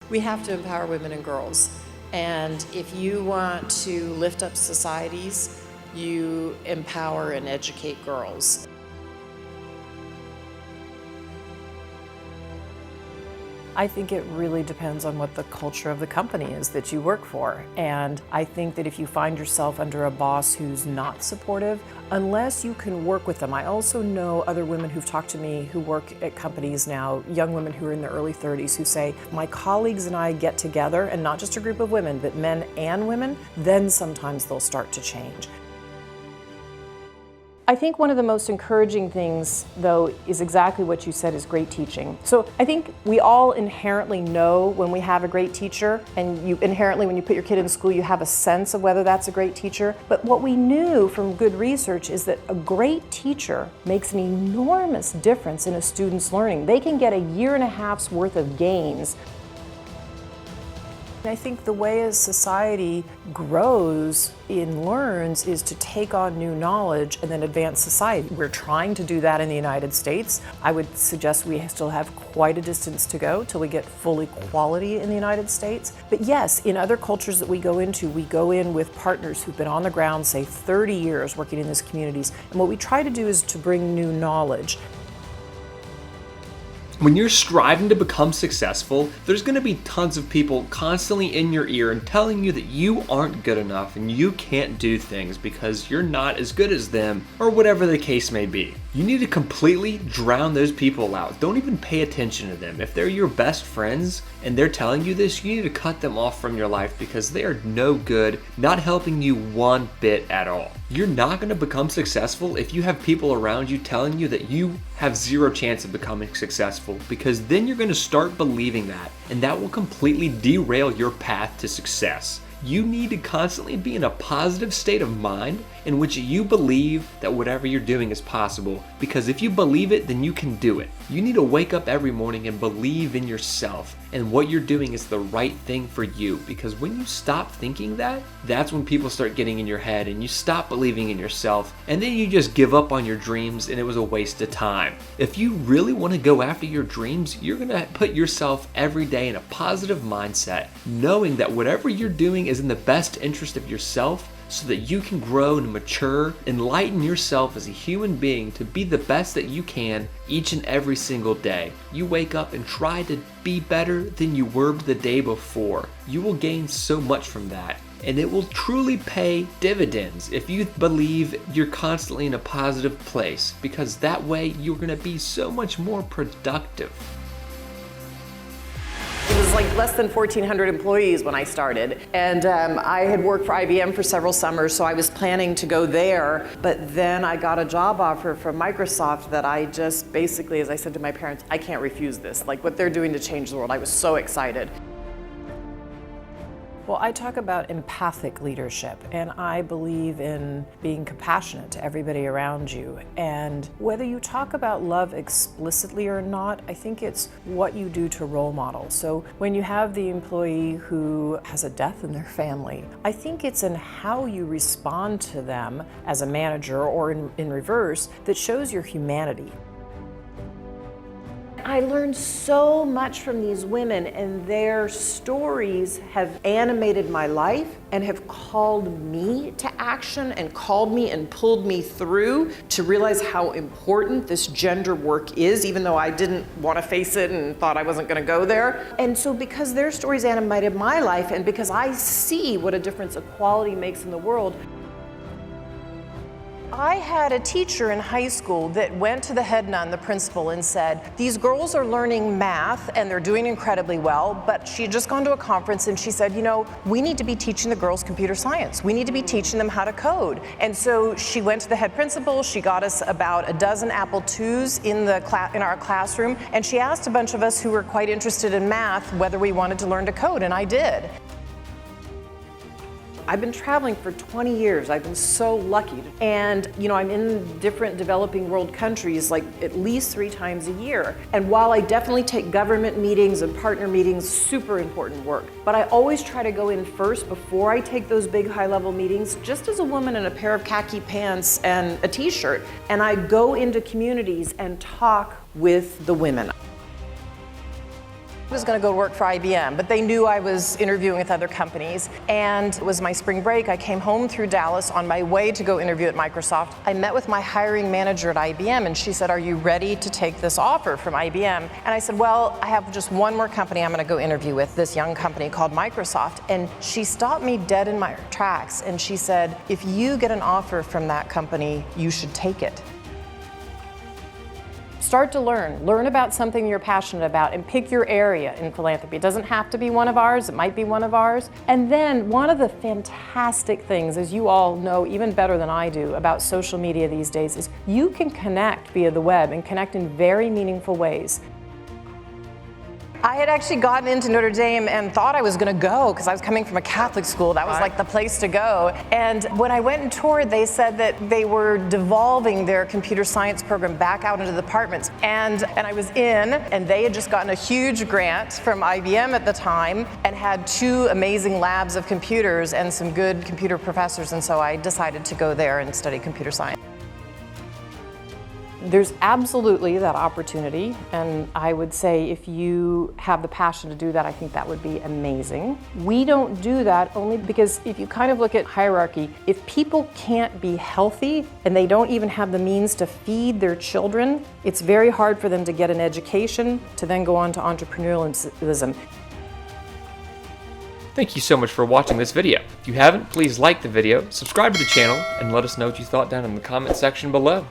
We have to empower women and girls. And if you want to lift up societies, you empower and educate girls. I think it really depends on what the culture of the company is that you work for. And I think that if you find yourself under a boss who's not supportive, unless you can work with them. I also know other women who've talked to me who work at companies now, young women who are in their early 30s, who say, my colleagues and I get together, and not just a group of women, but men and women, then sometimes they'll start to change. I think one of the most encouraging things, though, is exactly what you said, is great teaching. So I think we all inherently know when we have a great teacher, and you inherently, when you put your kid in school, you have a sense of whether that's a great teacher. But what we knew from good research is that a great teacher makes an enormous difference in a student's learning. They can get a year and a half's worth of gains. I think the way a society grows and learns is to take on new knowledge and then advance society. We're trying to do that in the United States. I would suggest we still have quite a distance to go till we get full equality in the United States. But yes, in other cultures that we go in with partners who've been on the ground, say 30 years working in these communities. And what we try to do is to bring new knowledge. When you're striving to become successful, there's going to be tons of people constantly in your ear and telling you that you aren't good enough and you can't do things because you're not as good as them, or whatever the case may be. You need to completely drown those people out. Don't even pay attention to them. If they're your best friends and they're telling you this, you need to cut them off from your life because they are no good, not helping you one bit at all. You're not going to become successful if you have people around you telling you that you have zero chance of becoming successful, because then you're going to start believing that, and that will completely derail your path to success. You need to constantly be in a positive state of mind in which you believe that whatever you're doing is possible, because if you believe it, then you can do it. You need to wake up every morning and believe in yourself and what you're doing is the right thing for you, because when you stop thinking that, that's when people start getting in your head and you stop believing in yourself, and then you just give up on your dreams and it was a waste of time. If you really want to go after your dreams, you're going to put yourself every day in a positive mindset, knowing that whatever you're doing is in the best interest of yourself, so that you can grow and mature, enlighten yourself as a human being to be the best that you can each and every single day. You wake up and try to be better than you were the day before. You will gain so much from that, and it will truly pay dividends if you believe you're constantly in a positive place, because that way you're going to be so much more productive. It was like less than 1,400 employees when I started, and I had worked for IBM for several summers, so I was planning to go there, but then I got a job offer from Microsoft that I just basically, as I said to my parents, I can't refuse this. Like, what they're doing to change the world, I was so excited. Well, I talk about empathic leadership, and I believe in being compassionate to everybody around you. And whether you talk about love explicitly or not, I think it's what you do to role model. So when you have the employee who has a death in their family, I think it's in how you respond to them as a manager, or in reverse, that shows your humanity. I learned so much from these women, and their stories have animated my life and have called me to action and called me and pulled me through to realize how important this gender work is, even though I didn't want to face it and thought I wasn't going to go there. And so because their stories animated my life, and because I see what a difference equality makes in the world, I had a teacher in high school that went to the head nun, the principal, and said, these girls are learning math and they're doing incredibly well, but she had just gone to a conference and she said, you know, we need to be teaching the girls computer science. We need to be teaching them how to code. And so she went to the head principal, she got us about a dozen Apple IIs in our classroom, and she asked a bunch of us who were quite interested in math whether we wanted to learn to code, and I did. I've been traveling for 20 years. I've been so lucky. And you know, I'm in different developing world countries like at least 3 times a year. And while I definitely take government meetings and partner meetings, super important work, but I always try to go in first before I take those big high-level meetings, just as a woman in a pair of khaki pants and a t-shirt. And I go into communities and talk with the women. I was going to go work for IBM, but they knew I was interviewing with other companies. And it was my spring break. I came home through Dallas on my way to go interview at Microsoft. I met with my hiring manager at IBM, and she said, "Are you ready to take this offer from IBM?" And I said, "Well, I have just one more company I'm going to go interview with, this young company called Microsoft." And she stopped me dead in my tracks, and she said, "If you get an offer from that company, you should take it." Start to learn about something you're passionate about and pick your area in philanthropy. It doesn't have to be one of ours, it might be one of ours. And then one of the fantastic things, as you all know even better than I do about social media these days, is you can connect via the web and connect in very meaningful ways. I had actually gotten into Notre Dame and thought I was going to go because I was coming from a Catholic school. That was like the place to go. And when I went and toured, they said that they were devolving their computer science program back out into the departments. And I was in, and they had just gotten a huge grant from IBM at the time and had 2 amazing labs of computers and some good computer professors. And so I decided to go there and study computer science. There's absolutely that opportunity, and I would say if you have the passion to do that, I think that would be amazing. We don't do that only because if you kind of look at hierarchy, if people can't be healthy and they don't even have the means to feed their children, it's very hard for them to get an education to then go on to entrepreneurialism. Thank you so much for watching this video. If you haven't, please like the video, subscribe to the channel, and let us know what you thought down in the comment section below.